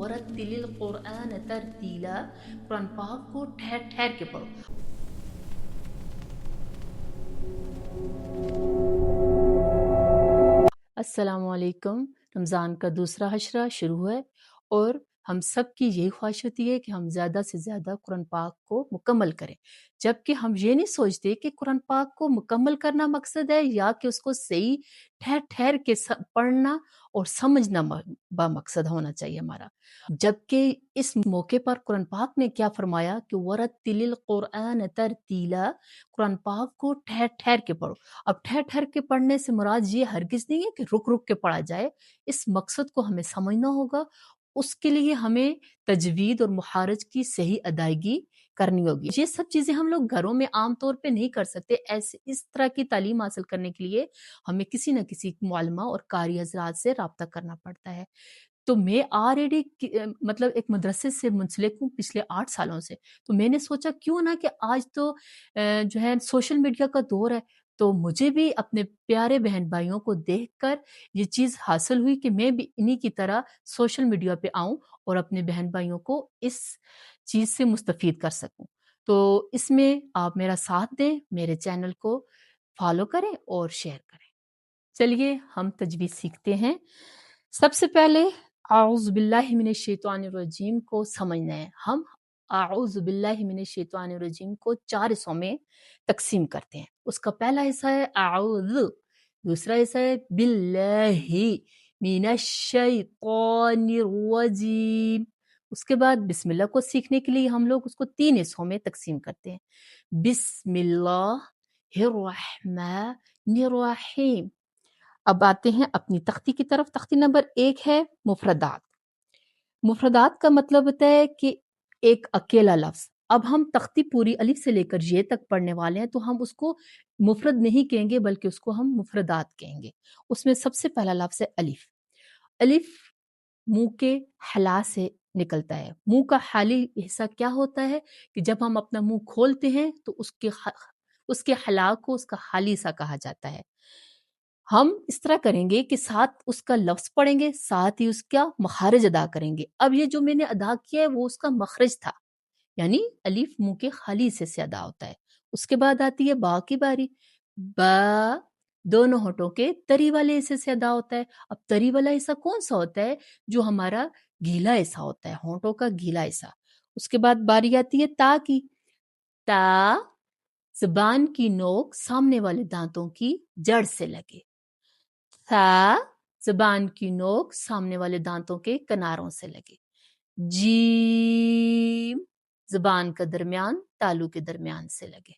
ورتل القرآن ترتیلا، قرآن پاک کو ٹھہر ٹھہر کے پڑھو۔ السلام علیکم۔ رمضان کا دوسرا حشرہ شروع ہے اور ہم سب کی یہی خواہش ہوتی ہے کہ ہم زیادہ سے زیادہ قرآن پاک کو مکمل کریں، جبکہ ہم یہ نہیں سوچتے کہ قرآن پاک کو مکمل کرنا مقصد ہے یا کہ اس کو صحیح ٹھہر ٹھہر کے پڑھنا اور سمجھنا مقصد ہونا چاہیے ہمارا۔ جبکہ اس موقع پر قرآن پاک نے کیا فرمایا کہ وَرَتِّلِ الْقُرْآنَ تَرْتِیلًا، قرآن پاک کو ٹھہر ٹھہر کے پڑھو۔ اب ٹھہر ٹھہر کے پڑھنے سے مراد یہ ہرگز نہیں ہے کہ رک رک کے پڑھا جائے، اس مقصد کو ہمیں سمجھنا ہوگا، اس کے لیے ہمیں تجوید اور مخارج کی صحیح ادائیگی کرنی ہوگی۔ یہ سب چیزیں ہم لوگ گھروں میں عام طور پہ نہیں کر سکتے، اس طرح کی تعلیم حاصل کرنے کے لیے ہمیں کسی نہ کسی معلمہ اور قاری حضرات سے رابطہ کرنا پڑتا ہے۔ تو میں آلریڈی مطلب ایک مدرسے سے منسلک ہوں پچھلے 8 سالوں سے، تو میں نے سوچا کیوں نہ کہ آج تو جو ہے سوشل میڈیا کا دور ہے، تو مجھے بھی اپنے پیارے بہن بھائیوں کو دیکھ کر یہ چیز حاصل ہوئی کہ میں بھی انہی کی طرح سوشل میڈیا پہ آؤں اور اپنے بہن بھائیوں کو اس چیز سے مستفید کر سکوں۔ تو اس میں آپ میرا ساتھ دیں، میرے چینل کو فالو کریں اور شیئر کریں۔ چلیے ہم تجوید سیکھتے ہیں۔ سب سے پہلے اعوذ باللہ من الشیطان الرجیم کو سمجھنا ہے۔ ہم اعوذ باللہ من الشیطان الرجیم کو 4 حصوں میں تقسیم کرتے ہیں۔ اس کا پہلا حصہ ہے اعوذ، دوسرا حصہ ہے باللہ من الشیطان الرجیم۔ اس کے بعد بسم اللہ کو سیکھنے کے لیے ہم لوگ اس کو 3 حصوں میں تقسیم کرتے ہیں۔ بسم اللہ الرحمن الرحیم۔ اب آتے ہیں اپنی تختی کی طرف۔ تختی نمبر 1 ہے مفردات۔ مفردات کا مطلب ہوتا ہے کہ ایک اکیلا لفظ۔ اب ہم تختی پوری الف سے لے کر یہ تک پڑھنے والے ہیں، تو ہم اس کو مفرد نہیں کہیں گے بلکہ اس کو ہم مفردات کہیں گے۔ اس میں سب سے پہلا لفظ ہے الف۔ الف منہ کے حلا سے نکلتا ہے۔ منہ کا حالی حصہ کیا ہوتا ہے کہ جب ہم اپنا منہ کھولتے ہیں تو اس کے حلا کو اس کا حالی حصہ کہا جاتا ہے۔ ہم اس طرح کریں گے کہ ساتھ اس کا لفظ پڑھیں گے، ساتھ ہی اس کا مخارج ادا کریں گے۔ اب یہ جو میں نے ادا کیا ہے وہ اس کا مخرج تھا، یعنی الف منہ کے خالی حصے سے ادا ہوتا ہے۔ اس کے بعد آتی ہے با کی باری۔ با دونوں ہونٹوں کے تری والے حصے سے ادا ہوتا ہے۔ اب تری والا حصہ کون سا ہوتا ہے؟ جو ہمارا گیلا حصہ ہوتا ہے، ہونٹوں کا گیلا حصہ۔ اس کے بعد باری آتی ہے تا کی۔ تا زبان کی نوک سامنے والے دانتوں کی جڑ سے لگے۔ ثا زبان کی نوک سامنے والے دانتوں کے کناروں سے لگے۔ جیم زبان کا درمیان تالو کے درمیان سے لگے۔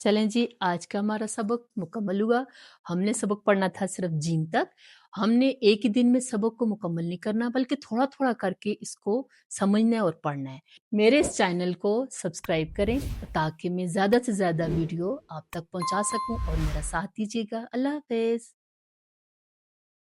چلیں جی، آج کا ہمارا سبق مکمل ہوا۔ ہم نے سبق پڑھنا تھا صرف جیم تک۔ ہم نے ایک ہی دن میں سبق کو مکمل نہیں کرنا بلکہ تھوڑا تھوڑا کر کے اس کو سمجھنا ہے اور پڑھنا ہے۔ میرے اس چینل کو سبسکرائب کریں تاکہ میں زیادہ سے زیادہ ویڈیو آپ تک پہنچا سکوں، اور میرا ساتھ دیجیے گا۔ اللہ حافظ۔